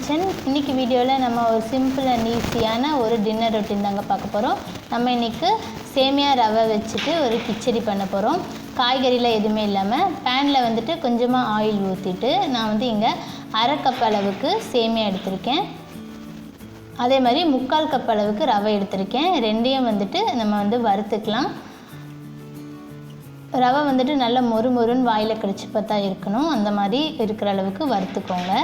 Kitchen. இன்றைக்கி வீடியோவில் நம்ம ஒரு சிம்பிள் அண்ட் ஈஸியான ஒரு டின்னர் ரொட்டீன் தாங்க பார்க்க போகிறோம். நம்ம இன்றைக்கி சேமியா ரவை வச்சுட்டு ஒரு கிச்சடி பண்ண போகிறோம். காய்கறிலாம் எதுவுமே இல்லாமல் பேனில் வந்துட்டு கொஞ்சமாக ஆயில் ஊற்றிட்டு நான் வந்து இங்கே 1/2 கப் அளவுக்கு சேமியா எடுத்திருக்கேன். அதே மாதிரி 3/4 கப் அளவுக்கு ரவை எடுத்திருக்கேன். ரெண்டையும் வந்துட்டு நம்ம வந்து வறுத்துக்கலாம். ரவை வந்துட்டு நல்லா மொறுன்னு வாயில் கடிச்சு பார்த்தா இருக்கணும். அந்த மாதிரி இருக்கிற அளவுக்கு வறுத்துக்கோங்க.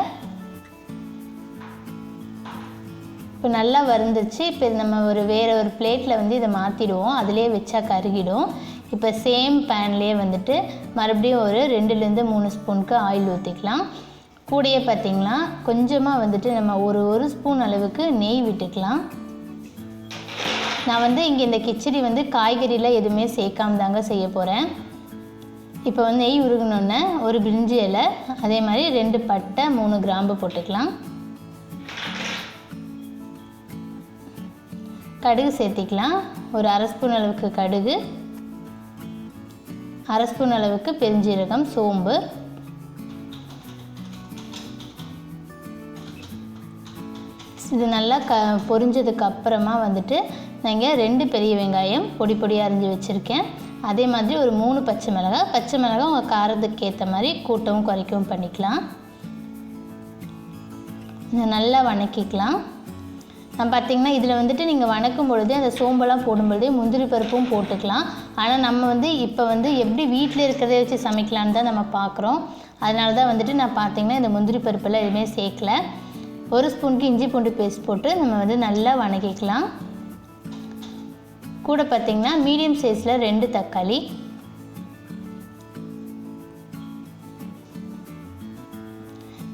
இப்போ நல்லா வறுந்துச்சு. இப்போ நம்ம வேறு ஒரு பிளேட்டில் வந்து இதை மாற்றிடுவோம். அதிலே வச்சா கருகிடும். இப்போ சேம் பேன்லேயே வந்துட்டு மறுபடியும் ஒரு 2லேருந்து 3 ஸ்பூனுக்கு ஆயில் ஊற்றிக்கலாம். கூடயே பார்த்திங்கன்னா கொஞ்சமாக வந்துட்டு நம்ம ஒரு ஸ்பூன் அளவுக்கு நெய் விட்டுக்கலாம். நான் வந்து இங்கே இந்த கிச்சடி வந்து காய்கறியில் எதுவுமே சேர்க்காம தாங்க செய்ய போகிறேன். இப்போ வந்து நெய் உருகணுன்னே ஒரு பிரிஞ்சி இலை, அதே மாதிரி 2 பட்டை 3 கிராம்பு போட்டுக்கலாம். கடுகு சேர்த்திக்கலாம். ஒரு 1/2 ஸ்பூன் அளவுக்கு கடுகு, 1/2 ஸ்பூன் அளவுக்கு பெருஞ்சீரகம், சோம்பு, இது நல்லா பொரிஞ்சதுக்கு அப்புறமா வந்துட்டு நான் இங்கே 2 பெரிய வெங்காயம் பொடியாக அரிஞ்சு வச்சுருக்கேன். அதே மாதிரி ஒரு 3 பச்சை மிளகாய் உங்கள் காரத்துக்கு ஏற்ற மாதிரி கூட்டவும் குறைக்கவும் பண்ணிக்கலாம். இதை நல்லா வணக்கிக்கலாம். நான் பார்த்திங்கன்னா இதில் வந்துட்டு நீங்கள் வணக்கும் பொழுதே அந்த சோம்பெல்லாம் போடும்பொழுதே முந்திரி பருப்பும் போட்டுக்கலாம். ஆனால் நம்ம வந்து இப்போ வந்து எப்படி வீட்டில் இருக்கிறத வச்சு சமைக்கலான்னு தான் நம்ம பார்க்குறோம். அதனால தான் வந்துட்டு நான் பார்த்திங்கன்னா இந்த முந்திரி பருப்பெல்லாம் எதுவுமே சேர்க்கல. 1 ஸ்பூனுக்கு இஞ்சி பூண்டு பேஸ்ட் போட்டு நம்ம வந்து நல்லா வணக்கிக்கலாம். கூட பார்த்திங்கன்னா மீடியம் சைஸில் 2 தக்காளி,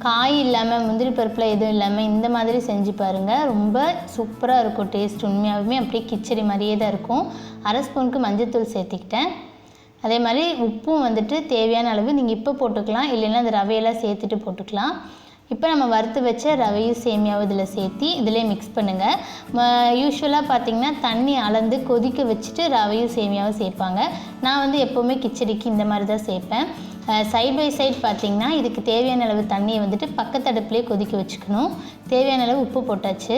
காய் இல்லாமல் முந்திரி பருப்பில் எதுவும் இல்லாமல் இந்த மாதிரி செஞ்சு பாருங்கள். ரொம்ப சூப்பராக இருக்கும் டேஸ்ட். உண்மையாகவுமே அப்படியே கிச்சடி மாதிரியே தான் இருக்கும். 1/2 ஸ்பூனுக்கு மஞ்சள்தூள் சேர்த்துக்கிட்டேன். அதே மாதிரி உப்பும் வந்துட்டு தேவையான அளவு நீங்கள் இப்போ போட்டுக்கலாம், இல்லைன்னா அந்த ரவையெல்லாம் சேர்த்துட்டு போட்டுக்கலாம். இப்போ நம்ம வறுத்து வச்ச ரவையும் சேமியாவும் இதில் சேர்த்தி இதிலே மிக்ஸ் பண்ணுங்கள். யூஸ்வலாக பார்த்திங்கன்னா தண்ணி அளந்து கொதிக்க வச்சுட்டு ரவையும் சேமியாவும் சேர்ப்பாங்க. நான் வந்து எப்போவுமே கிச்சடிக்கு இந்த மாதிரி தான் சேர்ப்பேன். சைட் பை சைட் பார்த்திங்கன்னா இதுக்கு தேவையான அளவு தண்ணியை வந்துட்டு பக்கத்து அடுப்புலேயே கொதிக்க வச்சுக்கணும். தேவையான அளவு உப்பு போட்டாச்சு.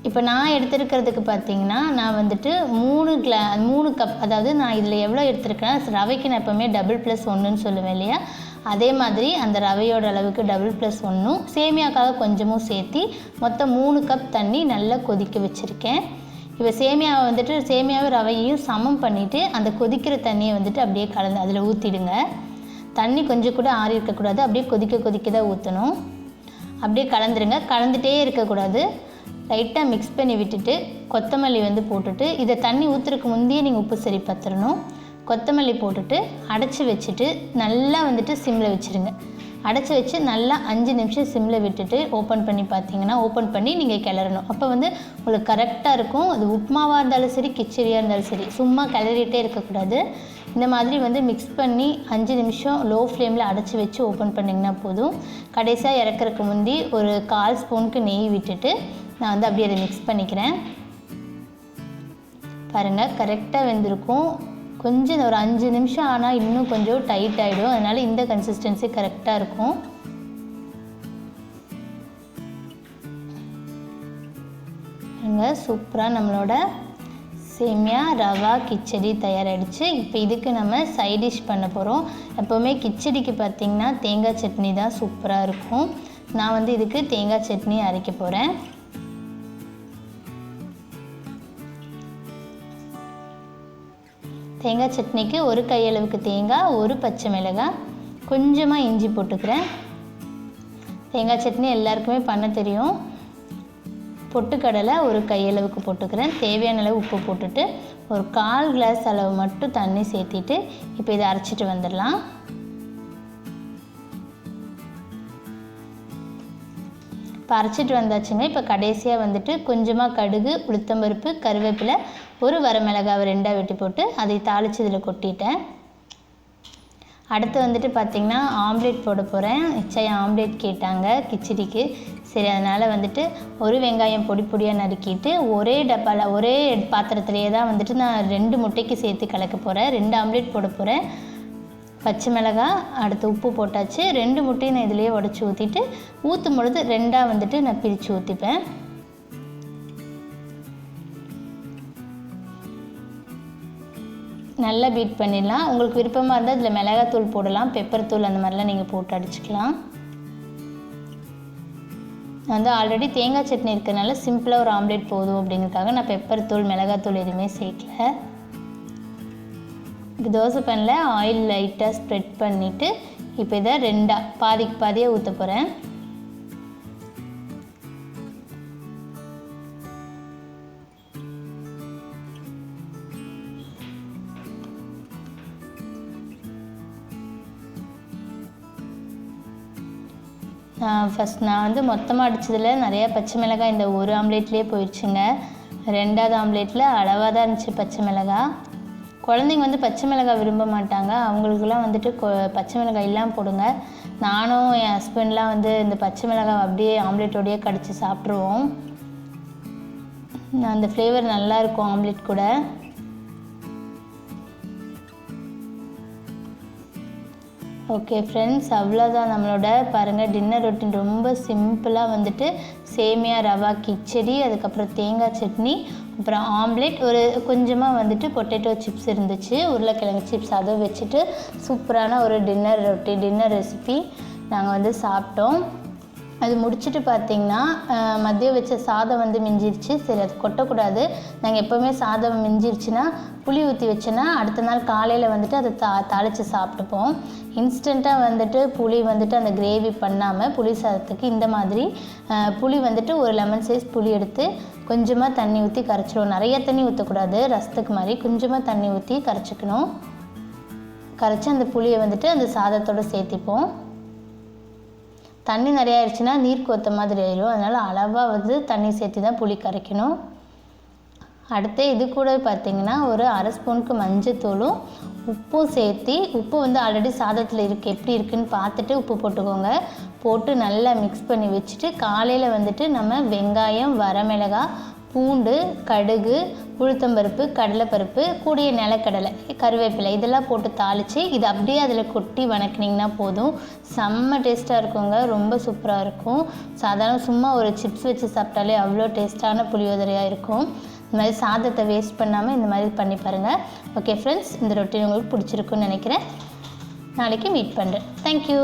இப்போ நான் எடுத்துருக்கிறதுக்கு பார்த்திங்கன்னா நான் வந்துட்டு 3 கப், அதாவது நான் இதில் எவ்வளோ எடுத்துருக்கேன்னா ரவைக்கு நான் எப்போவுமே டபுள்+1ன்னு சொல்லுவேன் இல்லையா, அதே மாதிரி அந்த ரவையோட அளவுக்கு டபுள்+1 சேமியாக்காக கொஞ்சமும் சேர்த்தி மொத்தம் 3 கப் தண்ணி நல்லா கொதிக்க வச்சுருக்கேன். இப்போ சேமியாவை வந்துட்டு சேமியாவும் ரவையையும் சமம் பண்ணிவிட்டு அந்த கொதிக்கிற தண்ணியை வந்துட்டு அப்படியே கலந்து அதில் ஊற்றிடுங்க. தண்ணி கொஞ்சம் கூட ஆறி இருக்கக்கூடாது, அப்படியே கொதிக்க தான் ஊற்றணும். அப்படியே கலந்துருங்க. கலந்துகிட்டே இருக்கக்கூடாது. லைட்டாக மிக்ஸ் பண்ணி விட்டுட்டு கொத்தமல்லி வந்து போட்டுட்டு இதை தண்ணி ஊற்றுறதுக்கு முந்தையே நீங்கள் உப்பு சரி பார்த்துடணும். கொத்தமல்லி போட்டுட்டு அடைச்சி வச்சுட்டு நல்லா வந்துட்டு சிம்மில் வச்சுருங்க. அடைச்சி வச்சு நல்லா 5 நிமிஷம் சிம்மில் விட்டுட்டு ஓப்பன் பண்ணி நீங்கள் கிளறணும். அப்போ வந்து உங்களுக்கு கரெக்டாக இருக்கும். அது உப்புமாவாக இருந்தாலும் சரி, கிச்சடியாக இருந்தாலும் சரி, சும்மா கிளறிட்டே இருக்கக்கூடாது. இந்த மாதிரி வந்து மிக்ஸ் பண்ணி 5 நிமிஷம் லோ ஃப்ளேமில் அடைச்சி வச்சு ஓப்பன் பண்ணிங்கன்னா போதும். கடைசியாக இறக்குறதுக்கு முந்தி ஒரு 1/4 ஸ்பூனுக்கு நெய் விட்டுட்டு நான் வந்து அப்படியே அதை மிக்ஸ் பண்ணிக்கிறேன். பாருங்கள், கரெக்டாக வெந்திருக்கும். கொஞ்சம் ஒரு 5 நிமிஷம் ஆனால் இன்னும் கொஞ்சம் டைட் ஆகிடும். அதனால் இந்த கன்சிஸ்டன்சி கரெக்டாக இருக்கும். சூப்பராக நம்மளோட சேமியா ரவா கிச்சடி தயாராகிடுச்சு. இப்போ இதுக்கு நம்ம சைட் டிஷ் பண்ண போகிறோம். எப்போவுமே கிச்சடிக்கு பார்த்திங்கன்னா தேங்காய் சட்னி தான் சூப்பராக இருக்கும். நான் வந்து இதுக்கு தேங்காய் சட்னி அரைக்க போகிறேன். தேங்காய் சட்னிக்கு ஒரு கையளவுக்கு தேங்காய், 1 பச்சை மிளகாய், கொஞ்சமாக இஞ்சி போட்டுக்கிறேன். தேங்காய் சட்னி எல்லாருக்குமே பண்ண தெரியும். பொட்டுக்கடலை ஒரு கையளவுக்கு போட்டுக்கிறேன். தேவையான அளவு உப்பு போட்டுட்டு ஒரு 1/4 கிளாஸ் அளவு மட்டும் தண்ணி சேர்த்திட்டு இப்போ இதை அரைச்சிட்டு வந்துடலாம். இப்போ அரைச்சிட்டு வந்தாச்சுங்க. இப்போ கடைசியாக வந்துட்டு கொஞ்சமாக கடுகு, உளுத்தம்பருப்பு, கருவேப்பிலை, ஒரு வரமிளகாவை 2ஆக வெட்டி போட்டு அதை தாளித்து இதில் கொட்டிட்டேன். அடுத்து வந்துட்டு பார்த்திங்கன்னா ஆம்லேட் போட போகிறேன். நிச்சயம் ஆம்லேட் கேட்டாங்க கிச்சடிக்கு. சரி, அதனால் வந்துட்டு ஒரு வெங்காயம் பொடியாக நறுக்கிட்டு ஒரே பாத்திரத்துலேயே தான் வந்துட்டு நான் 2 முட்டைக்கு சேர்த்து கலக்க போகிறேன். 2 ஆம்லேட் போட போகிறேன். பச்சை மிளகாய், அடுத்து உப்பு போட்டாச்சு. 2 முட்டையை நான் இதிலேயே உடச்சி ஊற்றிட்டு ஊற்றும் பொழுது 2ஆக வந்துட்டு நான் பிரித்து ஊற்றிப்பேன். நல்லா பீட் பண்ணிடலாம். உங்களுக்கு விருப்பமாக இருந்தால் இதில் மிளகாத்தூள் போடலாம், பெப்பர் தூள் அந்த மாதிரிலாம் நீங்கள் போட்டு அடிச்சுக்கலாம். நான் வந்து ஆல்ரெடி தேங்காய் சட்னி இருக்கிறதுனால சிம்பிளாக ஒரு ஆம்லேட் போதும் அப்படிங்கிறதுக்காக நான் பெப்பர் தூள் மிளகாத்தூள் எதுவுமே சேர்க்கல. இப்போ தோசை பேனில் ஆயில் லைட்டாக ஸ்ப்ரெட் பண்ணிவிட்டு இப்போ இதை 2ஆக பாதிக்கு பாதியாக ஊற்ற போகிறேன். நான் வந்து மொத்தமாக அடித்ததில் நிறையா பச்சை மிளகாய் இந்த ஒரு ஆம்லேட்லேயே போயிடுச்சுங்க. 2ஆவது ஆம்லேட்டில் அளவாக தான் இருந்துச்சு பச்சை மிளகாய். குழந்தைங்க வந்து பச்சை மிளகாய் விரும்ப மாட்டாங்க, அவங்களுக்குலாம் வந்துட்டு பச்சை மிளகாய் இல்லாமல் போடுங்க. நானும் என் ஹஸ்பண்ட்லாம் வந்து இந்த பச்சை மிளகாய் அப்படியே ஆம்லேட்டோடையே கடிச்சு சாப்பிட்ருவோம். அந்த ஃப்ளேவர் நல்லாயிருக்கும் ஆம்லேட் கூட. ஓகே ஃப்ரெண்ட்ஸ், அவ்வளோதான் நம்மளோட பாருங்கள் டின்னர் ரொட்டீன். ரொம்ப சிம்பிளாக வந்துட்டு சேமியா ரவா கிச்சடி, அதுக்கப்புறம் தேங்காய் சட்னி, அப்புறம் ஆம்லேட், ஒரு கொஞ்சமாக வந்துட்டு பொட்டேட்டோ சிப்ஸ் இருந்துச்சு, உருளைக்கிழங்கு சிப்ஸ், அதை வச்சுட்டு சூப்பரான ஒரு டின்னர் ரெசிபி நாங்கள் வந்து சாப்பிட்டோம். அது முடிச்சுட்டு பார்த்திங்கன்னா மதியம் வச்ச சாதம் வந்து மிஞ்சிருச்சு. சரி, அது கொட்டக்கூடாது. நாங்கள் எப்போவுமே சாதம் மிஞ்சிருச்சுன்னா புளி ஊற்றி வச்சேன்னா அடுத்த நாள் காலையில் வந்துட்டு அதை தாளித்து சாப்பிட்டுப்போம். இன்ஸ்டண்ட்டாக வந்துட்டு புளி வந்துட்டு அந்த கிரேவி பண்ணாமல் புளி சாதத்துக்கு இந்த மாதிரி புளி வந்துட்டு ஒரு லெமன் சைஸ் புளி எடுத்து கொஞ்சமாக தண்ணி ஊற்றி கரைச்சிடுவோம். நிறைய தண்ணி ஊற்றக்கூடாது, ரசத்துக்கு மாதிரி கொஞ்சமாக தண்ணி ஊற்றி கரைச்சிக்கணும். கரைச்சி அந்த புளியை வந்துட்டு அந்த சாதத்தோடு சேர்த்திப்போம். தண்ணி நிறையா ஆயிடுச்சுன்னா நீர் கோத்த மாதிரி ஆயிடும், அதனால் அளவாக வந்து தண்ணி சேர்த்து தான் புளி கரைக்கணும். அடுத்து இது கூட பார்த்திங்கன்னா ஒரு 1/2 ஸ்பூனுக்கு மஞ்சத்தூளும் உப்பும் சேர்த்து, உப்பு வந்து ஆல்ரெடி சாதத்தில் எப்படி இருக்குதுன்னு பார்த்துட்டு உப்பு போட்டுக்கோங்க. போட்டு நல்லா மிக்ஸ் பண்ணி வச்சுட்டு காலையில் வந்துட்டு நம்ம வெங்காயம், வரமிளகாய், பூண்டு, கடுகு, உளுத்தம்பருப்பு, கடலைப்பருப்பு, கூடிய நிலக்கடலை, கருவேப்பிலை இதெல்லாம் போட்டு தாளித்து இது அப்படியே அதில் கொட்டி வணக்கினிங்கன்னா போதும். செம்ம டேஸ்ட்டாக இருக்குங்க, ரொம்ப சூப்பராக இருக்கும். சாதாரண சும்மா ஒரு சிப்ஸ் வச்சு சாப்பிட்டாலே அவ்வளோ டேஸ்ட்டான புளியோதரையாக இருக்கும். இந்த மாதிரி சாதத்தை வேஸ்ட் பண்ணாமல் இந்த மாதிரி பண்ணி பாருங்கள். ஓகே ஃப்ரெண்ட்ஸ், இந்த ரொட்டீன் உங்களுக்கு பிடிச்சிருக்குன்னு நினைக்கிறேன். நாளைக்கு மீட் பண்ணுறேன். தேங்க்யூ.